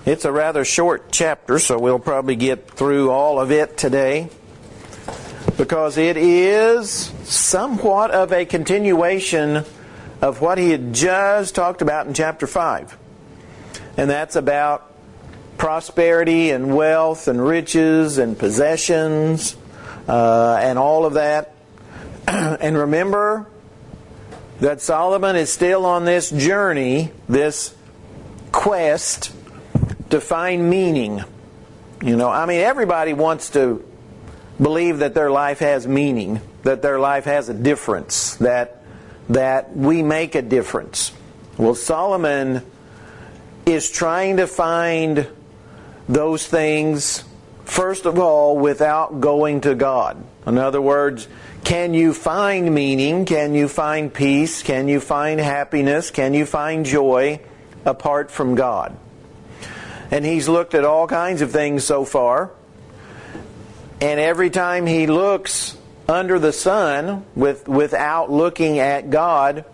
It's a rather short chapter, so we'll probably get through all of it today, because it is somewhat of a continuation of what he had just talked about in chapter 5. And that's about prosperity and wealth and riches and possessions and all of that. And remember that Solomon is still on this journey, this quest to find meaning. Everybody wants to believe that their life has meaning, that their life has a difference, that we make a difference. Well, Solomon is trying to find those things, first of all, without going to God. In other words, can you find meaning? Can you find peace? Can you find happiness? Can you find joy apart from God? And he's looked at all kinds of things so far. And every time he looks under the sun without looking at God,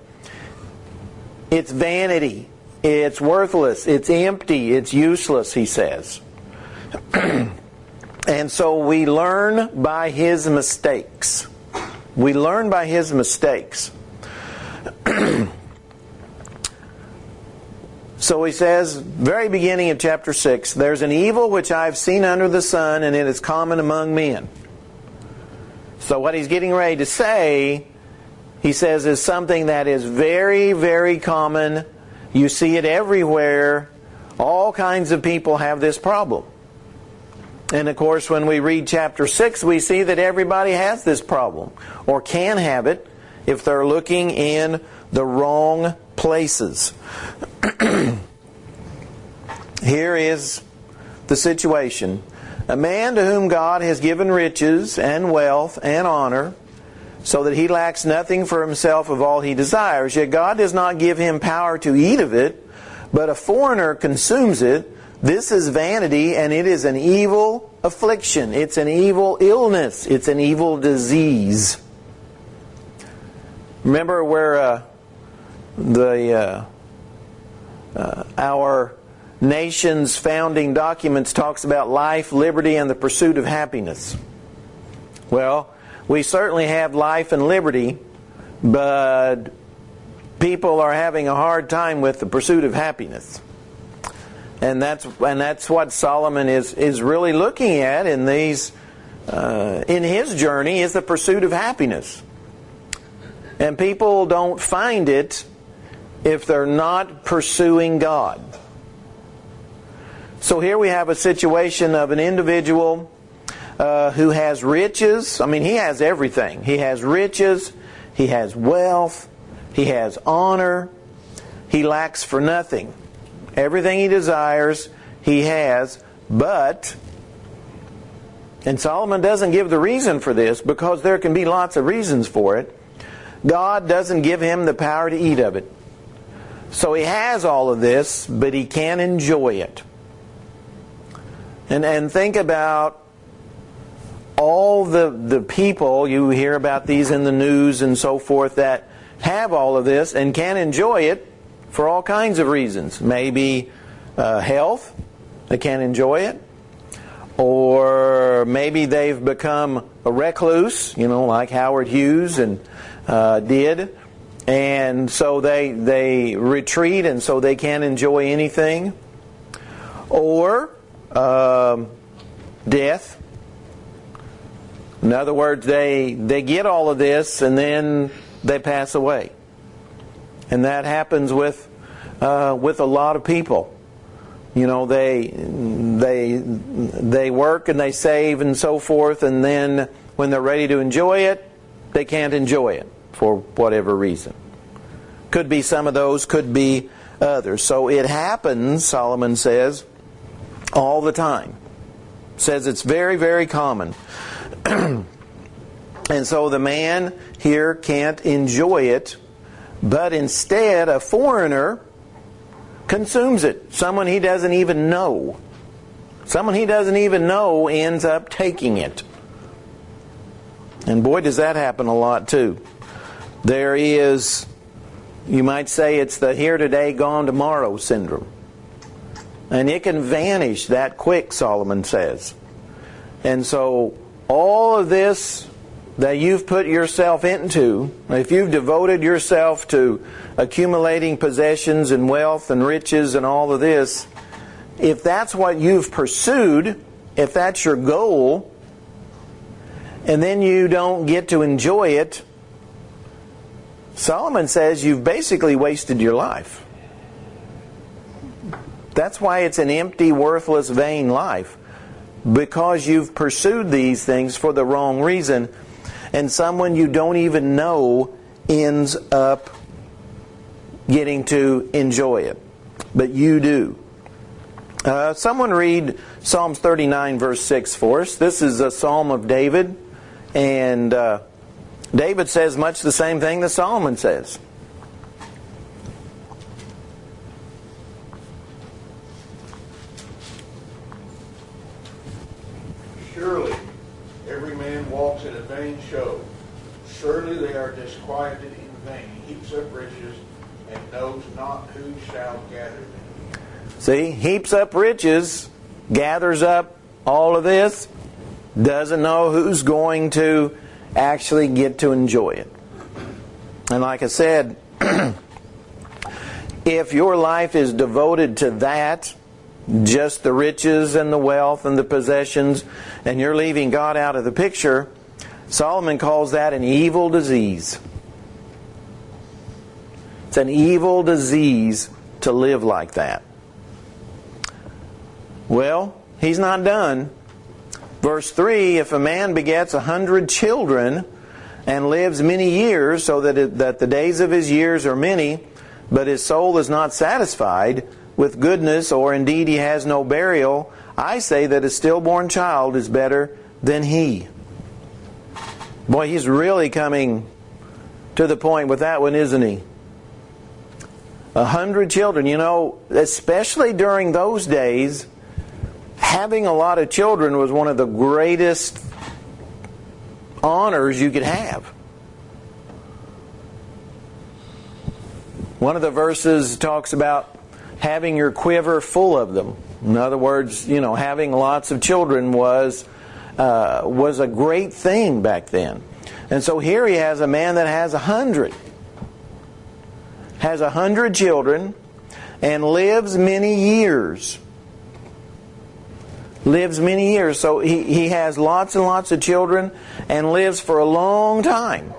it's vanity. It's worthless. It's empty. It's useless, he says. And so we learn by his mistakes. We learn by his mistakes. So he says, very beginning of chapter 6, there's an evil which I have seen under the sun, and it is common among men. So what he's getting ready to say, he says, is something that is very, very common. You see it everywhere. All kinds of people have this problem. And of course, when we read chapter 6, we see that everybody has this problem, or can have it, if they're looking in the wrong places. Here is the situation. A man to whom God has given riches and wealth and honor, so that he lacks nothing for himself of all he desires. Yet God does not give him power to eat of it, but a foreigner consumes it. This is vanity, and it is an evil affliction. It's an evil illness. It's an evil disease. Remember where our nation's founding documents talks about life, liberty, and the pursuit of happiness. Well, we certainly have life and liberty, but people are having a hard time with the pursuit of happiness. And that's what Solomon is really looking at in these in his journey, is the pursuit of happiness. And people don't find it if they're not pursuing God. So here we have a situation of an individual who has riches. He has everything. He has riches, he has wealth, he has honor. He lacks for nothing. Everything he desires, he has, but, and Solomon doesn't give the reason for this, because there can be lots of reasons for it. God doesn't give him the power to eat of it. So he has all of this, but he can't enjoy it. And think about all the people, you hear about these in the news and so forth, that have all of this and can't enjoy it for all kinds of reasons. Maybe health, they can't enjoy it. Or maybe they've become a recluse, like Howard Hughes and did. And so they retreat, and so they can't enjoy anything. Or death. In other words, they get all of this and then they pass away. And that happens with a lot of people. They work and they save and so forth, and then when they're ready to enjoy it, they can't enjoy it for whatever reason. Could be some of those, could be others. So it happens, Solomon says, all the time. Says it's very, very common. And so the man here can't enjoy it, but instead a foreigner consumes it. Someone he doesn't even know. Someone he doesn't even know ends up taking it. And boy, does that happen a lot too. There is, you might say, it's the here today, gone tomorrow syndrome. And it can vanish that quick, Solomon says. And so all of this that you've put yourself into, if you've devoted yourself to accumulating possessions and wealth and riches and all of this, if that's what you've pursued, if that's your goal, and then you don't get to enjoy it, Solomon says you've basically wasted your life. That's why it's an empty, worthless, vain life. Because you've pursued these things for the wrong reason, and someone you don't even know ends up getting to enjoy it. But you do. Someone read Psalms 39 verse 6 for us. This is a psalm of David, and David says much the same thing that Solomon says. Surely every man walks in a vain show. Surely they are disquieted in vain. He heaps up riches and knows not who shall gather them. See, heaps up riches, gathers up all of this, doesn't know who's going to actually get to enjoy it. And like I said, if your life is devoted to that, just the riches and the wealth and the possessions, and you're leaving God out of the picture, Solomon calls that an evil disease. It's an evil disease to live like that. Well, he's not done. Verse 3, if a man begets 100 children and lives many years, so that the days of his years are many, but his soul is not satisfied with goodness, or indeed he has no burial, I say that a stillborn child is better than he. Boy, he's really coming to the point with that one, isn't he? 100 children. You know, especially during those days, having a lot of children was one of the greatest honors you could have. One of the verses talks about having your quiver full of them. In other words, you know, having lots of children was a great thing back then. And so here he has a man that has 100. Has 100 children and lives many years. Lives many years. So he has lots and lots of children and lives for a long time.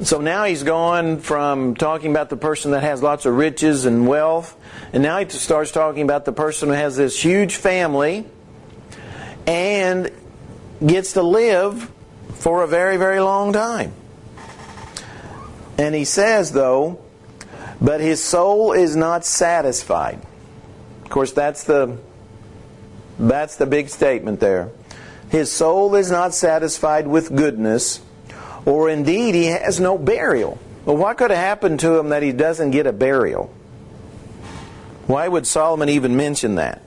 So now he's gone from talking about the person that has lots of riches and wealth, and now he starts talking about the person who has this huge family and gets to live for a very, very long time. And he says, though, but his soul is not satisfied. Of course, that's the big statement there. His soul is not satisfied with goodness, or indeed he has no burial. Well, what could have happened to him that he doesn't get a burial? Why would Solomon even mention that?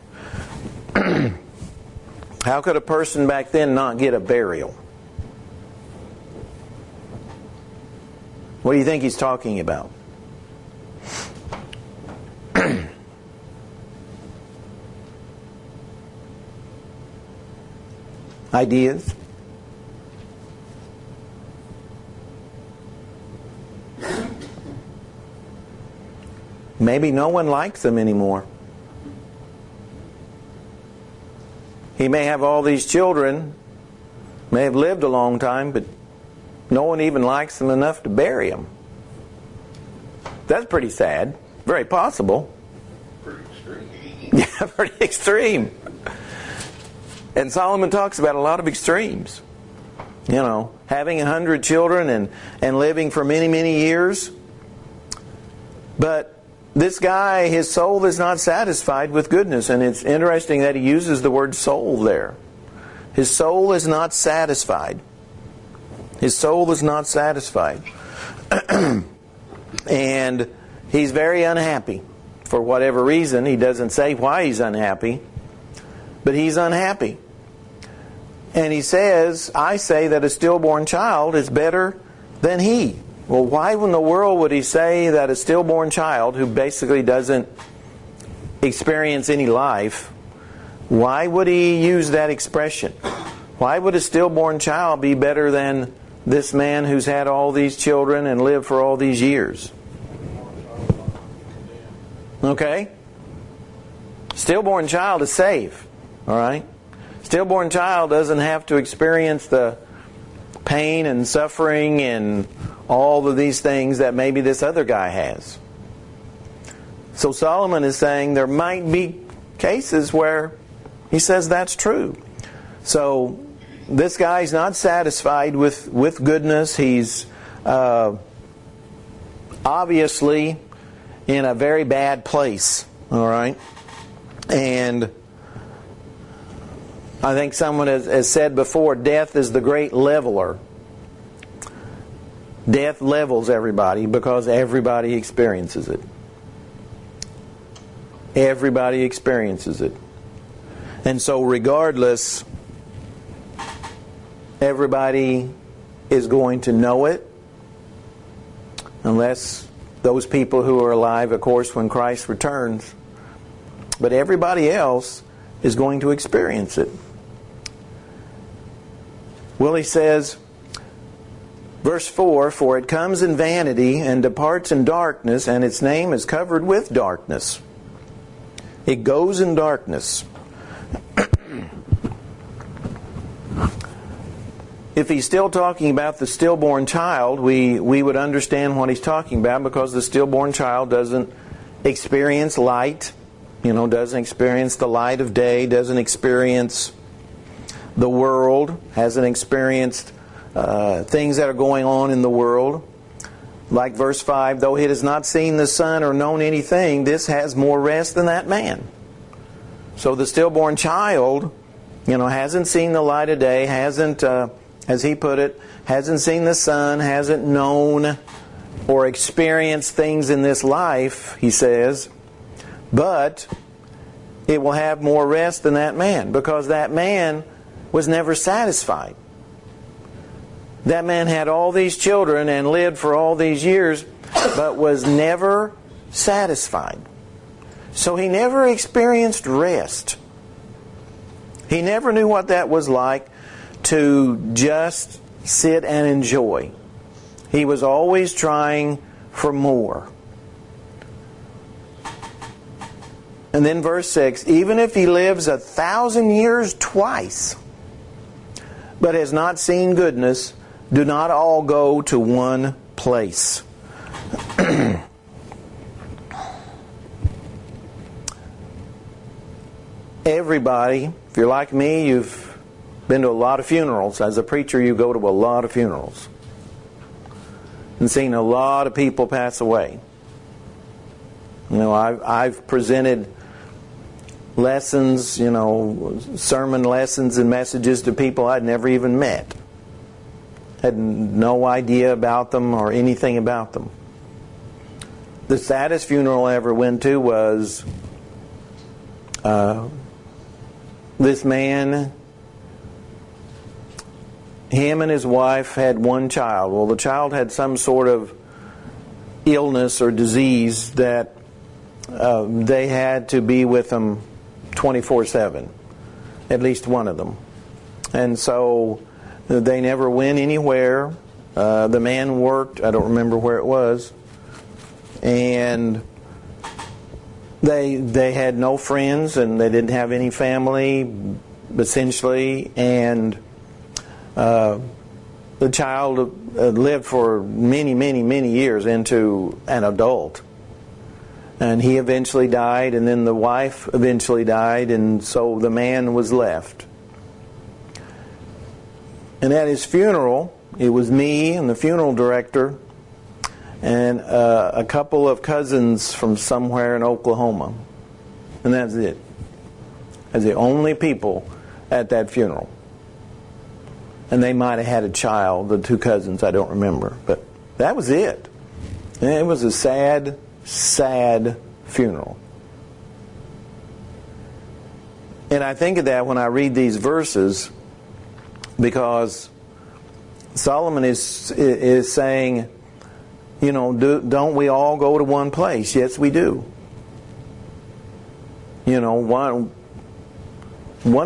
How could a person back then not get a burial? What do you think he's talking about? Ideas? Maybe no one likes them anymore. He may have all these children, may have lived a long time, but no one even likes them enough to bury them. That's pretty sad. Very possible. Pretty extreme. Yeah, pretty extreme. And Solomon talks about a lot of extremes. You know, having 100 children and living for many, many years. But this guy, his soul is not satisfied with goodness. And it's interesting that he uses the word soul there. His soul is not satisfied. His soul is not satisfied. And he's very unhappy. For whatever reason, he doesn't say why he's unhappy. But he's unhappy. And he says, I say that a stillborn child is better than he. Well, why in the world would he say that a stillborn child who basically doesn't experience any life, why would he use that expression? Why would a stillborn child be better than this man who's had all these children and lived for all these years? Okay? Stillborn child is safe. All right? Stillborn child doesn't have to experience the pain and suffering and all of these things that maybe this other guy has. So Solomon is saying there might be cases where he says that's true. So this guy's not satisfied with goodness. He's obviously in a very bad place. All right? And I think someone has said before, death is the great leveler. Death levels everybody because everybody experiences it. Everybody experiences it. And so regardless, everybody is going to know it, unless those people who are alive, of course, when Christ returns. But everybody else is going to experience it. Well, he says, verse 4, "For it comes in vanity and departs in darkness, and its name is covered with darkness." It goes in darkness. If he's still talking about the stillborn child, we would understand what he's talking about, because the stillborn child doesn't experience light, doesn't experience the light of day, doesn't experience the world, hasn't experienced things that are going on in the world. Like verse 5, "Though it has not seen the sun or known anything, this has more rest than that man." So the stillborn child, hasn't seen the light of day, hasn't, as he put it, hasn't seen the sun, hasn't known or experienced things in this life, he says, but it will have more rest than that man, because that man was never satisfied. That man had all these children and lived for all these years, but was never satisfied. So he never experienced rest. He never knew what that was like to just sit and enjoy. He was always trying for more. And then verse 6, "Even if he lives 1,000 years twice, but has not seen goodness, do not all go to one place." Everybody, if you're like me, you've been to a lot of funerals. As a preacher, you go to a lot of funerals and seen a lot of people pass away. I've presented lessons, sermon lessons and messages to people I'd never even met. Had no idea about them or anything about them. The saddest funeral I ever went to was this man. Him and his wife had one child. Well, the child had some sort of illness or disease that they had to be with them 24/7, at least one of them. And so they never went anywhere. The man worked, I don't remember where it was, and they had no friends, and they didn't have any family, essentially, and the child lived for many, many, many years into an adult. And he eventually died, and then the wife eventually died, and so the man was left. And at his funeral, it was me and the funeral director and a couple of cousins from somewhere in Oklahoma. And that's it. That's the only people at that funeral. And they might have had a child, the two cousins, I don't remember. But that was it. And it was a sad, sad funeral. And I think of that when I read these verses, because Solomon is saying, don't we all go to one place? Yes, we do. one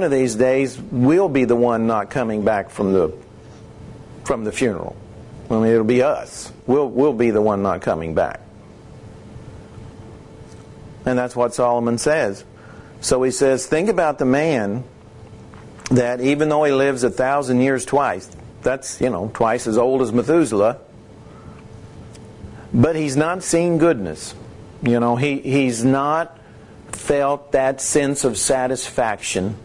of these days we'll be the one not coming back from the funeral. I mean, it'll be us. We'll be the one not coming back. And that's what Solomon says. So he says, think about the man that even though he lives 1,000 years twice, that's, twice as old as Methuselah, but he's not seen goodness. He's not felt that sense of satisfaction,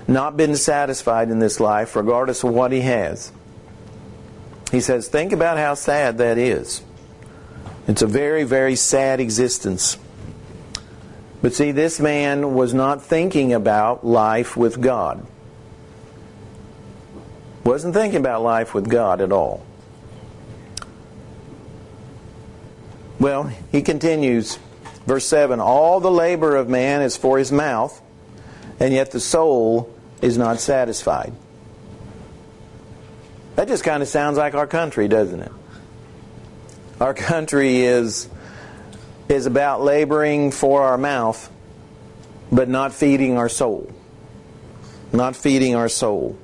not been satisfied in this life regardless of what he has. He says, think about how sad that is. It's a very, very sad existence. But see, this man was not thinking about life with God. Wasn't thinking about life with God at all. Well, he continues, verse 7, all the labor of man is for his mouth, and yet the soul is not satisfied. That just kind of sounds like our country, doesn't it? Our country is about laboring for our mouth, but not feeding our soul. Not feeding our soul.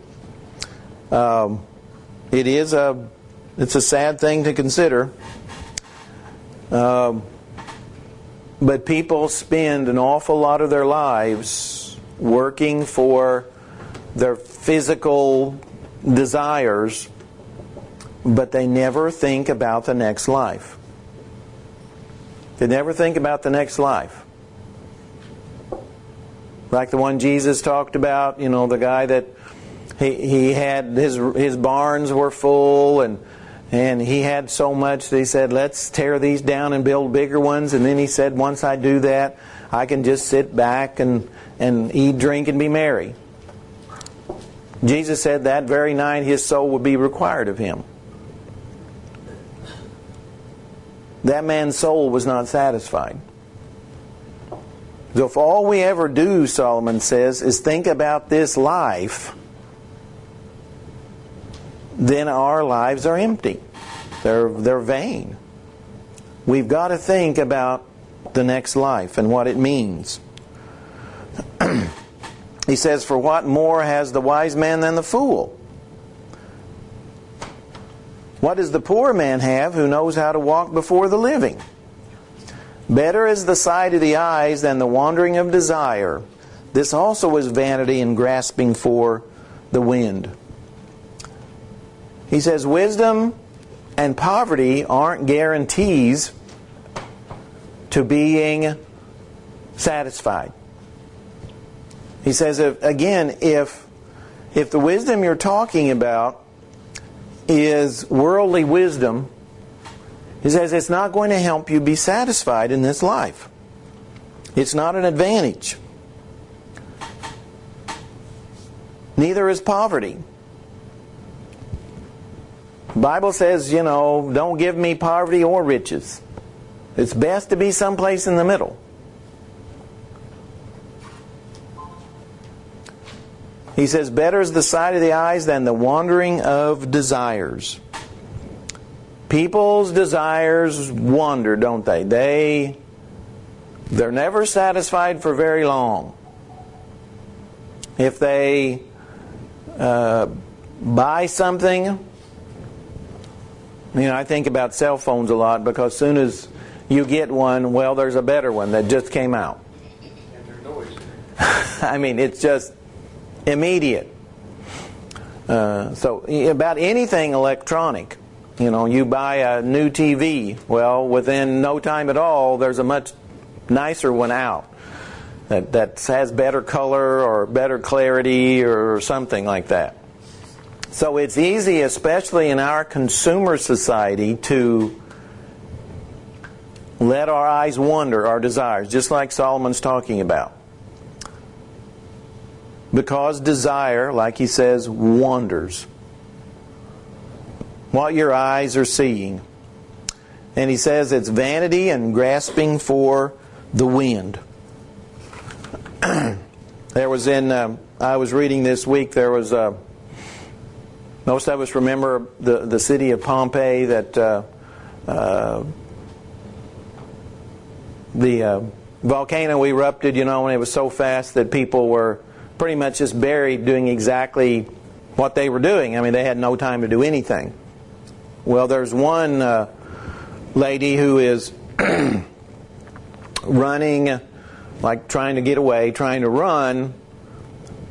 It's a sad thing to consider. But people spend an awful lot of their lives working for their physical desires, but they never think about the next life. They never think about the next life. Like the one Jesus talked about, the guy that he had his barns were full and he had so much that he said, let's tear these down and build bigger ones. And then he said, once I do that, I can just sit back and eat, drink, and be merry. Jesus said that very night his soul would be required of him. That man's soul was not satisfied. So if all we ever do, Solomon says, is think about this life, then our lives are empty. They're vain. We've got to think about the next life and what it means. He says, for what more has the wise man than the fool? What does the poor man have who knows how to walk before the living? Better is the sight of the eyes than the wandering of desire. This also is vanity and grasping for the wind. He says, wisdom and poverty aren't guarantees to being satisfied. He says, again, if the wisdom you're talking about is worldly wisdom, he says it's not going to help you be satisfied in this life. It's not an advantage. Neither is poverty. The Bible says, don't give me poverty or riches. It's best to be someplace in the middle. He says, better is the sight of the eyes than the wandering of desires. People's desires wander, don't they? They're never satisfied for very long. If they buy something, I think about cell phones a lot, because as soon as you get one, well, there's a better one that just came out. And they're noisy. It's just immediate. So about anything electronic, you buy a new TV, well, within no time at all, there's a much nicer one out that has better color or better clarity or something like that. So it's easy, especially in our consumer society, to let our eyes wander, our desires, just like Solomon's talking about. Because desire, like he says, wanders. What your eyes are seeing. And he says it's vanity and grasping for the wind. There was I was reading this week, there was most of us remember the city of Pompeii, that the volcano erupted, and it was so fast that people were pretty much just buried doing exactly what they were doing. I mean, they had no time to do anything. Well, there's one lady who is running, like trying to get away, trying to run,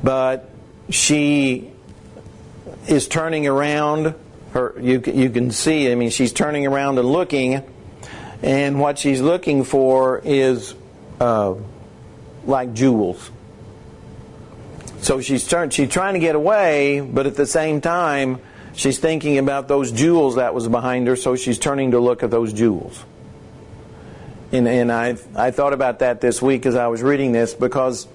but she is turning around. You can see, I mean, she's turning around and looking, and what she's looking for is like jewels. So she's trying to get away, but at the same time, she's thinking about those jewels that was behind her, so she's turning to look at those jewels. And I thought about that this week as I was reading this, because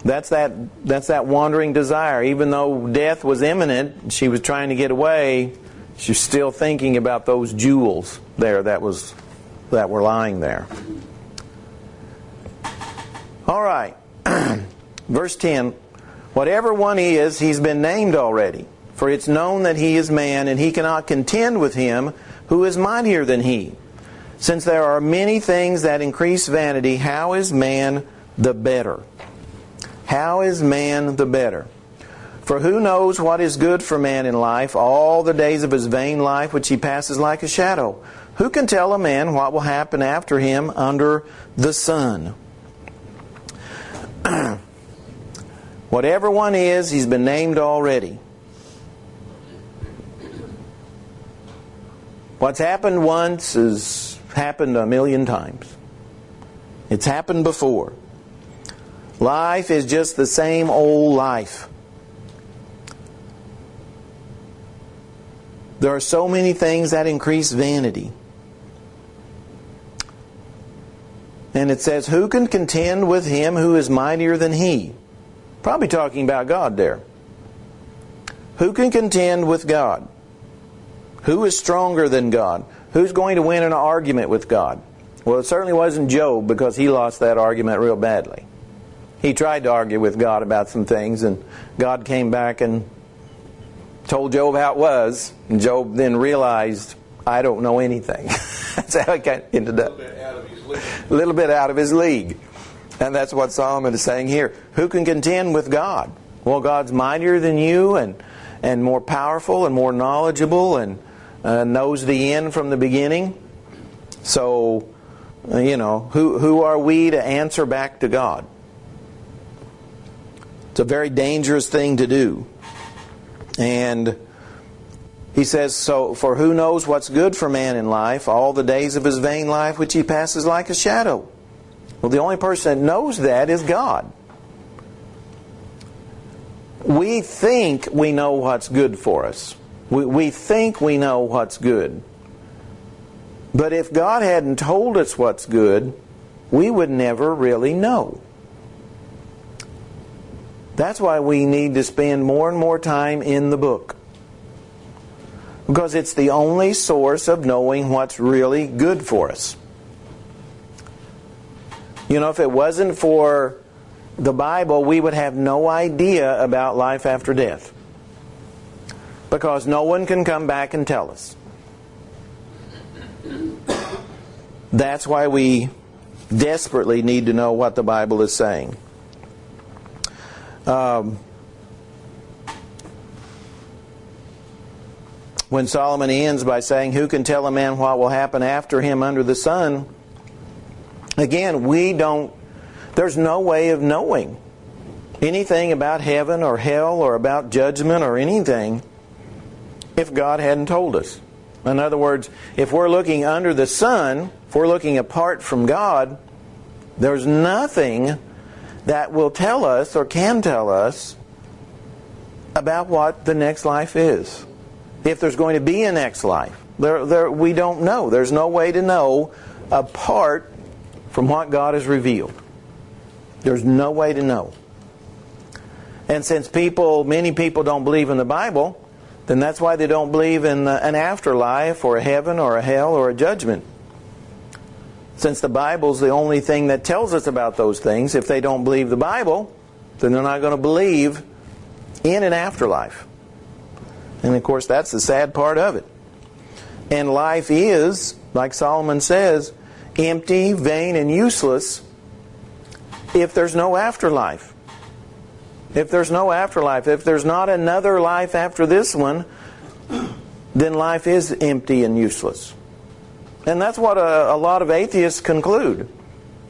that's that wandering desire. Even though death was imminent, she was trying to get away, she's still thinking about those jewels there that were lying there. All right. Verse 10. Whatever one is, he's been named already. For it's known that he is man, and he cannot contend with him who is mightier than he. Since there are many things that increase vanity, how is man the better? How is man the better? For who knows what is good for man in life, all the days of his vain life which he passes like a shadow? Who can tell a man what will happen after him under the sun? Whatever one is, he's been named already. What's happened once has happened a million times. It's happened before. Life is just the same old life. There are so many things that increase vanity. And it says, who can contend with him who is mightier than he? Probably talking about God there. Who can contend with God? Who is stronger than God? Who's going to win an argument with God? Well, it certainly wasn't Job, because he lost that argument real badly. He tried to argue with God about some things, and God came back and told Job how it was. And Job then realized, I don't know anything. That's how he got ended up. A little bit out of his league. And that's what Solomon is saying here. Who can contend with God? Well, God's mightier than you, and more powerful and more knowledgeable, and knows the end from the beginning. So, who are we to answer back to God? It's a very dangerous thing to do. And he says, so, for who knows what's good for man in life, all the days of his vain life which he passes like a shadow. Well, the only person that knows that is God. We think we know what's good for us. We think we know what's good. But if God hadn't told us what's good, we would never really know. That's why we need to spend more and more time in the book. Because it's the only source of knowing what's really good for us. If it wasn't for the Bible, we would have no idea about life after death. Because no one can come back and tell us. That's why we desperately need to know what the Bible is saying. When Solomon ends by saying, who can tell a man what will happen after him under the sun? Again, there's no way of knowing anything about heaven or hell or about judgment or anything if God hadn't told us. In other words, if we're looking under the sun, if we're looking apart from God, there's nothing that will tell us or can tell us about what the next life is. If there's going to be a next life. We don't know. There's no way to know apart from what God has revealed. There's no way to know. And since many people don't believe in the Bible, then that's why they don't believe in an afterlife or a heaven or a hell or a judgment. Since the Bible's the only thing that tells us about those things, if they don't believe the Bible, then they're not going to believe in an afterlife. And of course, that's the sad part of it. And life is, like Solomon says, empty, vain, and useless if there's no afterlife. If there's no afterlife, if there's not another life after this one, then life is empty and useless. And that's what a lot of atheists conclude.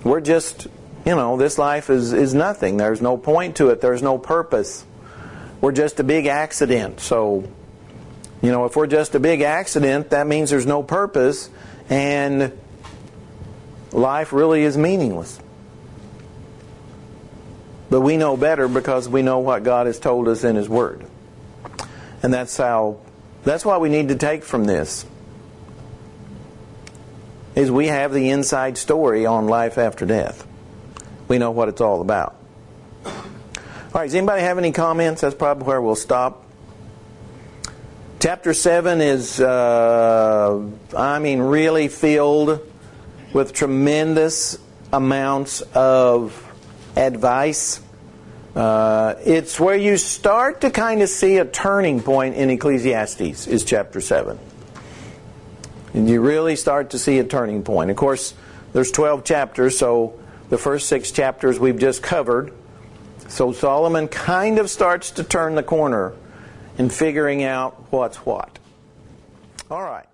We're just, this life is nothing. There's no point to it. There's no purpose. We're just a big accident. So, if we're just a big accident, that means there's no purpose, and life really is meaningless. But we know better because we know what God has told us in His Word. And that's what we need to take from this. Is we have the inside story on life after death. We know what it's all about. All right, does anybody have any comments? That's probably where we'll stop. Chapter 7 is, really filled with tremendous amounts of advice. It's where you start to kind of see a turning point in Ecclesiastes, is chapter 7. And you really start to see a turning point. Of course, there's 12 chapters, so the first 6 chapters we've just covered. So Solomon kind of starts to turn the corner in figuring out what's what. All right.